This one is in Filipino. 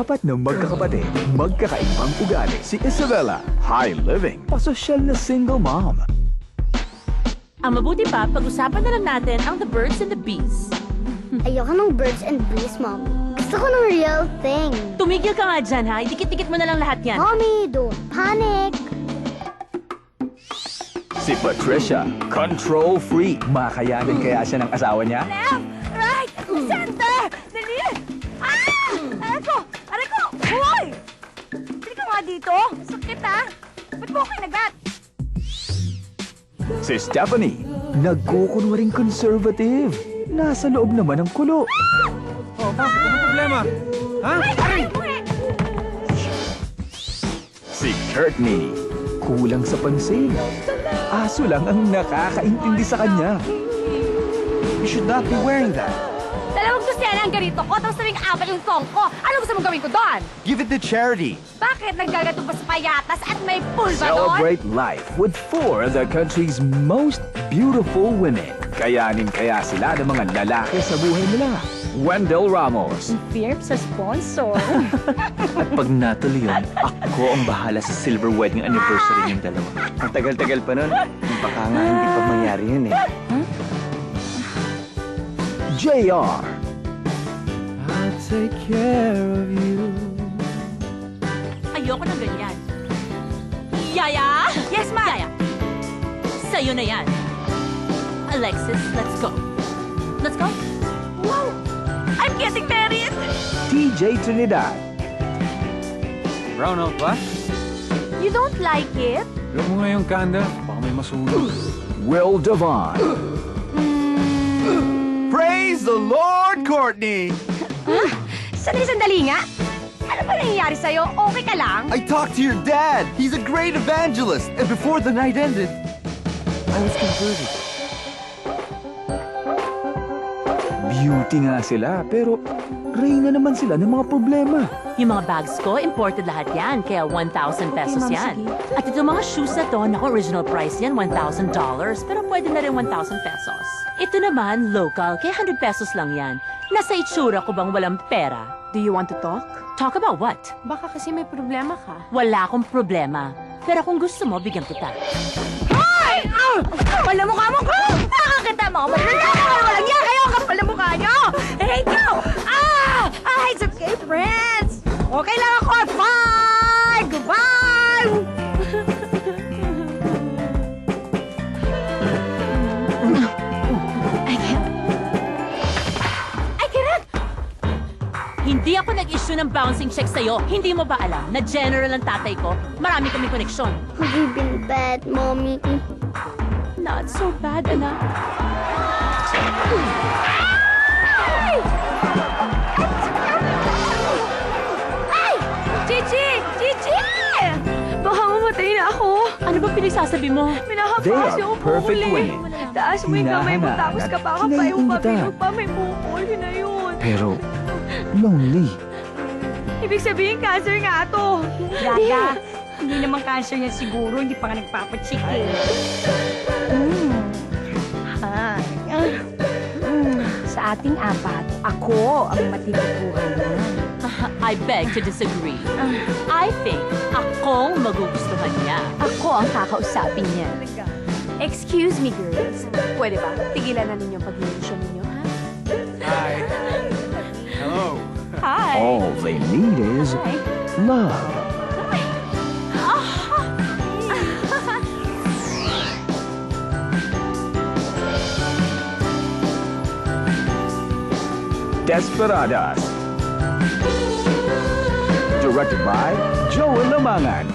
Apat na magkakapatid, magkakaibang ugali. Si Isabella, high living, pasosyal na single mom. Ang mabuti pa, pag-usapan na lang natin ang the birds and the bees. Ayoko ng birds and bees, Mom. Gusto ko ng real thing. Tumigil ka nga dyan, ha? Dikit-dikit mo na lang lahat yan. Mommy, don't panic. Si Patricia, control freak. Makayanin kaya siya ng asawa niya? Left! Right! Center! Dali! Ah! Aray ko! Aray ko! Hoy! Dali ka nga dito. Sakit, ha? Ba't mo ako kinagat? Si Stephanie, nagkukunwaring conservative. Nasa loob naman ng kulo. Oh, bakit? Ano problema? Ha? Ay! Ay! Si Courtney, kulang sa pansin. Aso lang ang nakakaintindi sa kanya. You should not be wearing that. Dalawang Luciana ang ganito ko, tapos sabing apat yung song ko. Ano gusto mong gawin ko doon? Give it to charity. Bakit naggagatong pa sa payatas at may pool ba doon? Celebrate life with 4 of the country's most beautiful women. Kayanin kaya sila ng mga lalaki sa buhay nila. Wendell Ramos. Fear sa sponsor. At pag natuloy yun, ako ang bahala sa silver wedding anniversary niyong dalawa. Ang tagal-tagal pa nun. Baka nga hindi pa mangyari yun eh. JR. I'll take care of you. Ayoko ng ganyan. Yaya? Yes, ma! Yaya. Sa'yo na yan. Alexis, let's go. Let's go. Wow! I'm getting married! TJ Trinidad. Brownout ba? You don't like it? Alam mo nga yung kanda. Baka may masunog. Will Devon. Praise the Lord, Courtney! Sandali nga. Ano ba nangyayari sa'yo? Okay ka lang? I talked to your dad. He's a great evangelist. And before the night ended, I was converted. Beauty nga sila, pero reyna naman sila ng mga problema. Yung mga bags ko, imported lahat yan. Kaya 1,000 pesos yan. At itong mga shoes na to, naku, original price yan, $1,000. Pero pwede na rin 1,000 pesos. Ito naman, local, kaya 100 pesos lang yan. Nasa itsura ko bang walang pera? Do you want to talk? Talk about what? Baka kasi may problema ka. Wala akong problema. Pero kung gusto mo, bigyan kita. Ay! Kapal na mukha mo! Nakakita mo! Walang yan kayo! Kapal na mukha nyo! Hey, ikaw! It's okay, friends! Okay lang ako! Bye! Goodbye! I cannot! Hindi ako nag-issue ng bouncing check sa'yo. Hindi mo ba alam na general ang tatay ko? Marami kaming koneksyon. Have you been bad, Mommy? Not so bad, anak. Ay! Chichi! Chichi! Baka mamatay na ako. Ano ba pinagsasabi mo? They Minahapas are yung perfect bukol women. Taas mo yung kamay mo, Hinahangaan tapos at kapakapay mo hinahiin pa, kita. bilog pa, may bukol. Yun na yun. Pero, lonely. Ibig sabihin, cancer nga to. Gaga, hindi naman cancer niya siguro, hindi pa nga nagpapacheck eh. Sa ating apat, ako ang matitikuhan niya. I beg to disagree. I think akong magugustuhan niya. Ako ang kakausapin niya. Excuse me, girls. Pwede ba? Tigilan na ninyo ang pag-ilusyon ninyo, ha? Hi. Hello. Hi! All they need is love. Desperadas. Directed by Joel Lamangan.